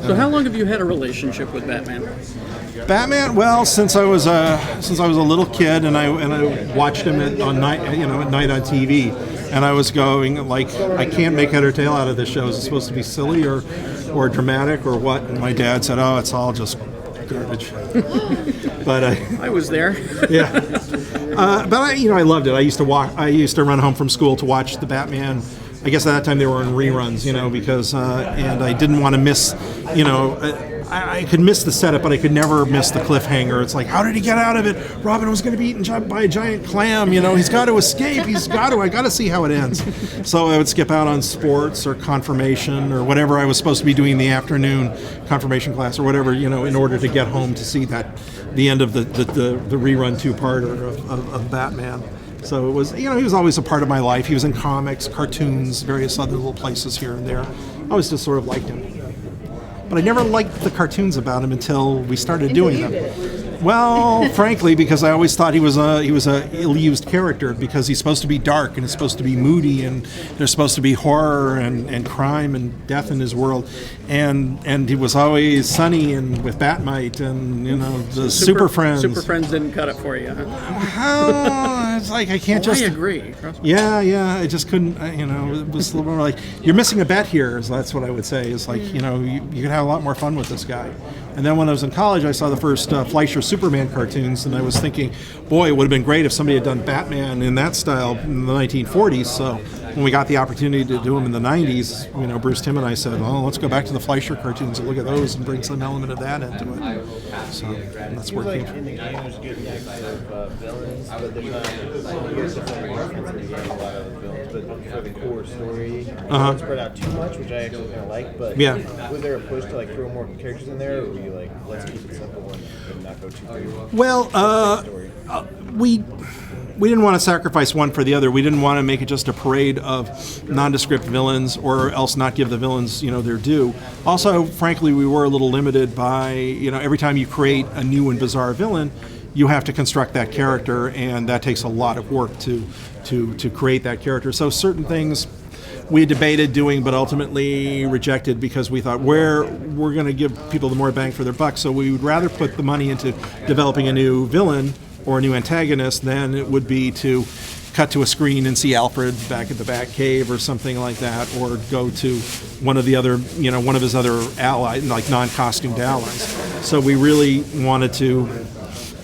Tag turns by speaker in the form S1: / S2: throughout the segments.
S1: So how long have you had a relationship with Batman?
S2: Batman, well, since I was a little kid, and I watched him at night on TV, and I was going like, I can't make head or tail out of this show. Is it supposed to be silly or dramatic or what? And my dad said, "Oh, it's all just garbage." But
S1: I was there.
S2: Yeah. But I loved it. I used to run home from school to watch the Batman. I guess at that time they were in reruns, because and I didn't want to miss, I could miss the setup, but I could never miss the cliffhanger. It's like, how did he get out of it? Robin was going to be eaten by a giant clam. He's got to escape. I got to see how it ends. So I would skip out on sports or confirmation or whatever I was supposed to be doing in the afternoon, confirmation class or whatever, in order to get home to see the end of the rerun two-parter of Batman. So it was, he was always a part of my life. He was in comics, cartoons, various other little places here and there. I always just sort of liked him. But I never liked the cartoons about him until we started doing them. Well, frankly, because I always thought he was a ill-used character, because he's supposed to be dark and it's supposed to be moody and there's supposed to be horror and crime and death in his world, and he was always sunny and with Batmite and the Superfriends.
S1: Superfriends didn't cut it for you, huh?
S2: It's like I can't just.
S1: I agree.
S2: Yeah. I just couldn't. It was a little more like, you're missing a bet here. So that's what I would say. Is like you could have a lot more fun with this guy. And then when I was in college, I saw the first Fleischer Superman cartoons, and I was thinking, boy, it would have been great if somebody had done Batman in that style in the 1940s. So when we got the opportunity to do them in the 90s, Bruce Timm and I said, well, let's go back to the Fleischer cartoons and look at those and bring some element of that into it. So that's where it came from.
S3: In the game, there's a good mix of villains, but there's not definitely reference in the game, a lot of the villains, but for the core story, don't spread out too much, which I actually kind of like. But was there a push to throw more characters in there, or were you like, let's keep it simple and not go too crazy?
S2: Well, we didn't want to sacrifice one for the other. We didn't want to make it just a parade of nondescript villains, or else not give the villains, their due. Also, frankly, we were a little limited by, every time you create a new and bizarre villain, you have to construct that character, and that takes a lot of work to create that character. So certain things we debated doing, but ultimately rejected because we thought we're going to give people the more bang for their buck. So we would rather put the money into developing a new villain or a new antagonist than it would be to cut to a screen and see Alfred back at the Batcave or something like that, or go to one of his other allies, like non-costumed allies. So we really wanted to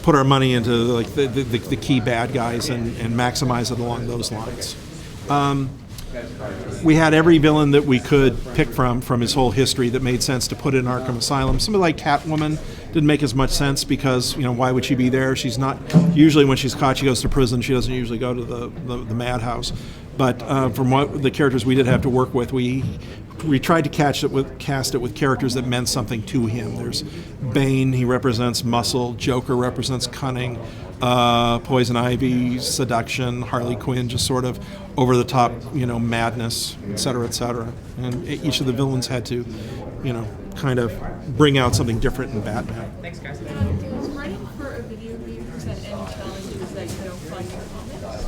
S2: put our money into the key bad guys and maximize it along those lines. We had every villain that we could pick from his whole history that made sense to put in Arkham Asylum. Somebody like Catwoman didn't make as much sense because, why would she be there? She's not, usually when she's caught, she goes to prison. She doesn't usually go to the madhouse. But from what the characters we did have to work with, we tried to cast it with characters that meant something to him. There's Bane, he represents muscle. Joker represents cunning. Poison Ivy, seduction. Harley Quinn, just sort of over the top, madness, et cetera, et cetera. And each of the villains had to, kind of bring out something different in Batman.
S4: Thanks, guys. Was writing for a video game present any challenges that you don't find in comics?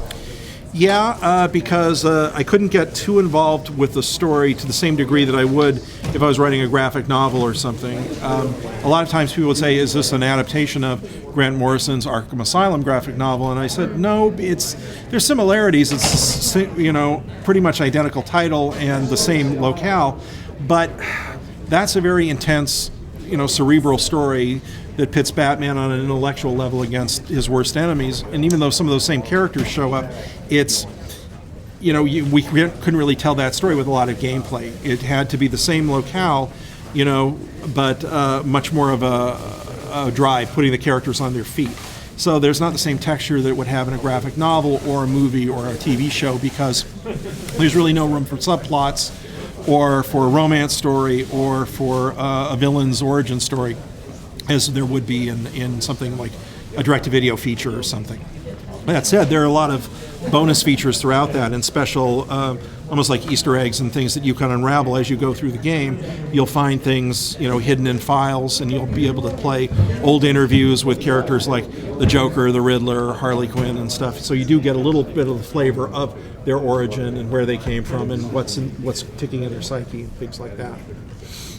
S2: Yeah, because I couldn't get too involved with the story to the same degree that I would if I was writing a graphic novel or something. A lot of times people would say, is this an adaptation of Grant Morrison's Arkham Asylum graphic novel? And I said, no, there's similarities. It's, pretty much identical title and the same locale, but that's a very intense, cerebral story that pits Batman on an intellectual level against his worst enemies. And even though some of those same characters show up, it's, we couldn't really tell that story with a lot of gameplay. It had to be the same locale, but much more of a drive, putting the characters on their feet. So there's not the same texture that it would have in a graphic novel or a movie or a TV show, because there's really no room for subplots or for a romance story or for a villain's origin story, as there would be in something like a direct-to-video feature or something. That said, there are a lot of bonus features throughout that, and special almost like Easter eggs and things that you can unravel as you go through the game. You'll find things, hidden in files, and you'll be able to play old interviews with characters like the Joker, the Riddler, Harley Quinn, and stuff. So you do get a little bit of the flavor of their origin and where they came from and what's ticking in their psyche and things like that.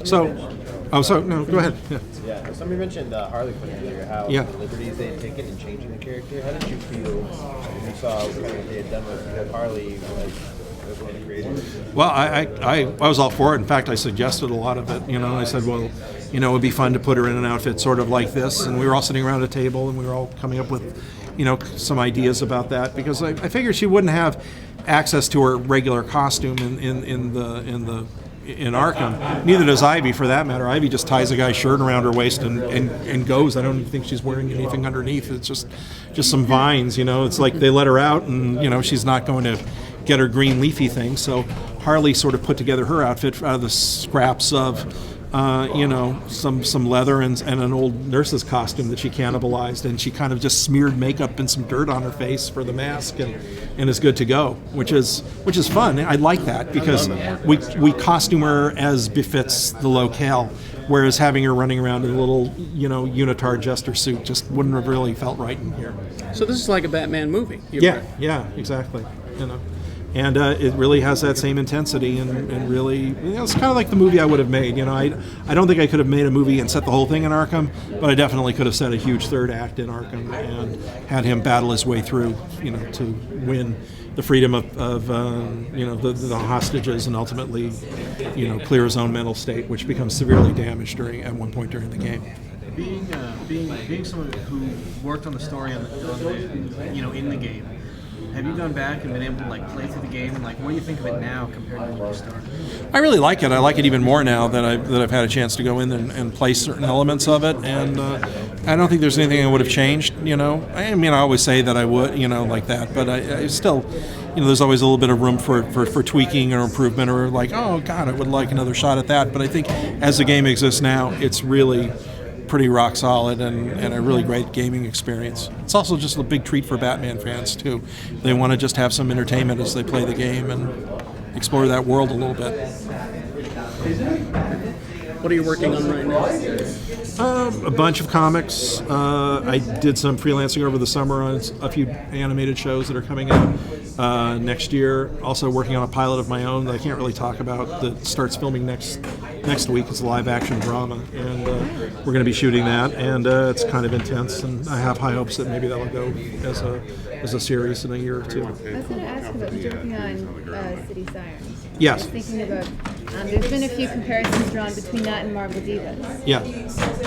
S2: No, go ahead.
S3: Yeah. Somebody mentioned Harley Quinn earlier, how the liberties they had taken in changing the character. How did you feel when you saw kind of what they had done with Harley as one of the creators?
S2: Well, I was all for it. In fact, I suggested a lot of it. I said, well, it would be fun to put her in an outfit sort of like this. And we were all sitting around a table, and we were all coming up with, some ideas about that, because I figured she wouldn't have access to her regular costume in Arkham. Neither does Ivy, for that matter. Ivy just ties a guy's shirt around her waist and goes. I don't even think she's wearing anything underneath. It's just some vines, It's like they let her out, and she's not going to get her green leafy thing. So Harley sort of put together her outfit out of the scraps of some leather and an old nurse's costume that she cannibalized, and she kind of just smeared makeup and some dirt on her face for the mask, and is good to go, which is fun. I like that, because we costume her as befits the locale, whereas having her running around in a little unitard jester suit just wouldn't have really felt right in here.
S1: So this is like a Batman movie.
S2: Yeah, exactly. And it really has that same intensity, and really, it's kind of like the movie I would have made. I don't think I could have made a movie and set the whole thing in Arkham, but I definitely could have set a huge third act in Arkham and had him battle his way through, to win the freedom of the hostages, and ultimately, clear his own mental state, which becomes severely damaged at one point during the game.
S5: Being someone who worked on the story in the game, have you gone back and been able to play through the game, and what do you think of it now compared to when you started?
S2: I really like it. I like it even more now that I've had a chance to go in and play certain elements of it, and I don't think there's anything I would have changed. I always say that I would, like that, but I still, there's always a little bit of room for tweaking or improvement, or oh God, I would like another shot at that. But I think as the game exists now, it's really pretty rock solid and a really great gaming experience. It's also just a big treat for Batman fans too. They want to just have some entertainment as they play the game and explore that world a little bit.
S1: What are you working on right now?
S2: A bunch of comics. I did some freelancing over the summer on a few animated shows that are coming out next year. Also working on a pilot of my own that I can't really talk about, that starts filming next week. It's a live-action drama, and we're going to be shooting that, and it's kind of intense, and I have high hopes that maybe that'll go as a series in a year or two.
S6: I was going to ask about working on City Sirens.
S2: Yes.
S6: I was thinking about, there's been a few comparisons drawn between that and Marvel Divas.
S2: Yeah.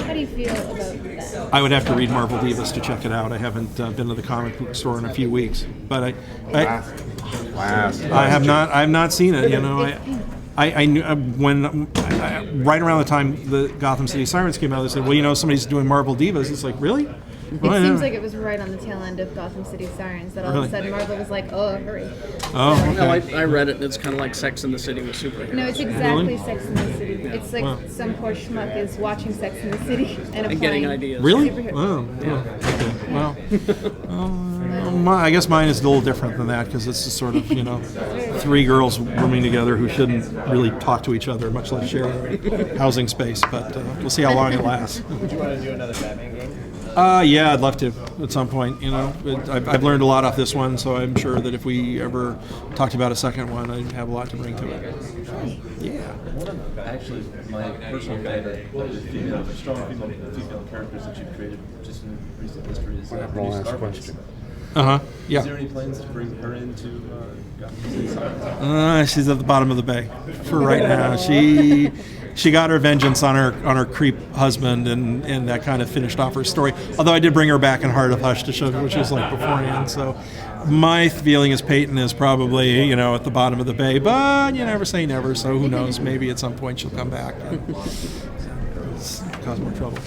S6: How do you feel about that?
S2: I would have to read Marvel Divas to check it out. I haven't been to the comic book store in a few weeks, but I have not seen it. I knew right around the time the Gotham City Sirens came out, they said, well, somebody's doing Marvel Divas. It's like, really?
S6: It seems like it was right on the tail end of Gotham City Sirens that all of a sudden Marvel was like, oh, hurry.
S2: Oh, okay.
S1: No, I read it, and it's kind of like Sex and the City with superheroes.
S6: No, it's exactly Sex and the City. It's like some poor schmuck is watching Sex and the City and
S1: getting ideas.
S2: Really?
S6: Superheroes.
S2: Oh, okay. Well, I guess mine is a little different than that, because it's just sort of, three girls rooming together who shouldn't really talk to each other, much less share housing space. But we'll see how long it lasts.
S3: Would you want to do another Batman game?
S2: Yeah, I'd love to at some point. I've learned a lot off this one, so I'm sure that if we ever talked about a second one, I'd have a lot to bring to it. Yeah.
S7: Actually, my personal favorite strong female characters that you've created just in recent history is Starbucks.
S2: Yeah.
S7: Is there any plans to bring her into Gotham City Sirens?
S2: She's at the bottom of the bay for right now. She got her vengeance on her creep husband, and that kind of finished off her story. Although I did bring her back in Heart of Hush to show what she was like beforehand. So my feeling is Peyton is probably at the bottom of the bay, but you never say never. So who knows? Maybe at some point she'll come back and cause more trouble.